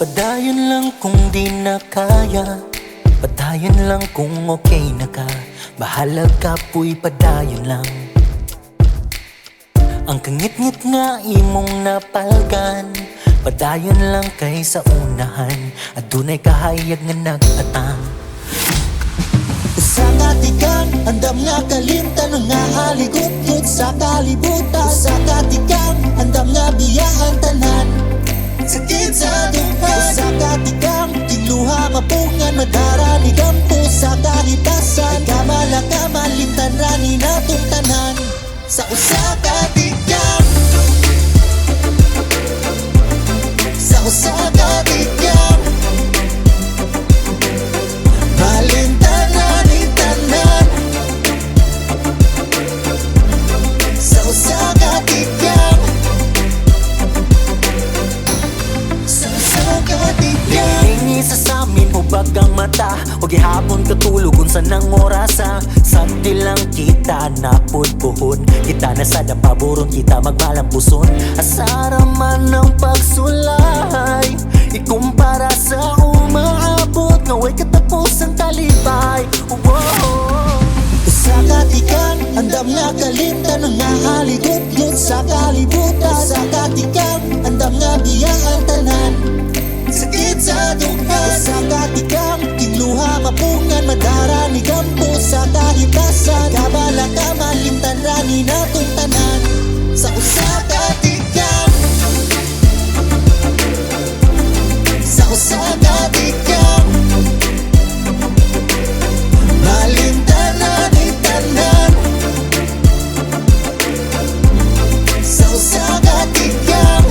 Padayon lang kung di na kaya, padayon lang kung okay na ka. Bahala ka po'y padayon lang. Ang kangit-ngit nga imong napalgan, padayon lang kay sa unahan. Adunay kahayag nga nag-atang. Sa katikang andam nga kalimtan nga haligot-got sa kalibutan. Sa katikang andam nga biyaan tanan, sakit sa duhan. Sa katikang kiluha mapungan madarani gampo sa kahitasan. Kamala kamalimtan rani natong tanan sa usa katikang. Sa usa katikang malimtan rani tanan sa usa katikang. Sa usa katikang Hingi sa samin hubag ang mata, o gihapon katulog unsa nang orasa. Sakti lang kita napudpuhon, kita na sa paboron kita magmalampuson. Asara man ang pagsulay, ikumpara sa umaabot nga way katapos ang talibay. sa katikang andam nga kalimtan nga haligot-got sa kalibutan. Sa katikang andam nga biyaan tanan, sakit sa duhan. Sa katikang kiluha mapungan madarani gampo sa kahitasan. Kabala ka malimtan rani natong tanan sa usa katikang. Sa usa katikang malimtan rani tanan sa usa katikang.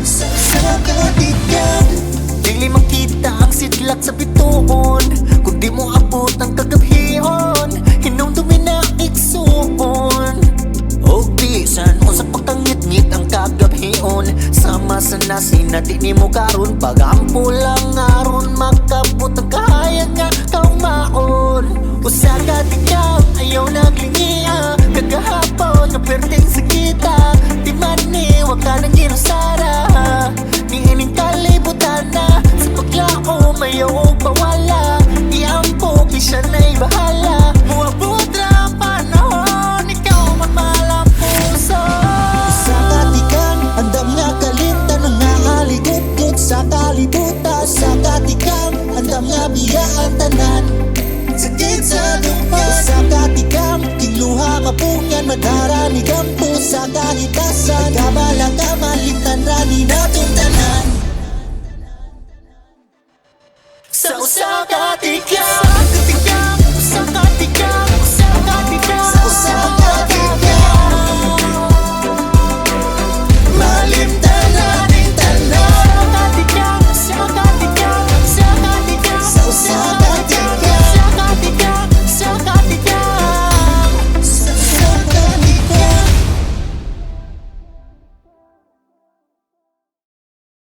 Sa usa katikang Dili makita ang sidlak sa bituon, kung di mo abot ang kagabhihon. Hinumdumi na igsuon, o bisan o sa pagkangit-ngit ang kagabhihon. Sama sa nasin na di ni mo karon, pagampo lang aron makabot ang kahayag nga kaumaon. Usa ka ikaw ayaw naglingiya, kagahapon nga perting sa kita. Di man ni wag ka nang ginusara, ni ining kalibutan na sa paglao mayaw o bawala. Iampo siya na'y bahala, muabot ra ang panahon, ikaw man malang puso. sa katikang andam nga kalimtan nga haligot-got sa kalibutan. Sa katikang andam nga biyaan tanan, sakit sa duhan. Sa katikang kiluha mapungan madarani gampo sa kahitasan.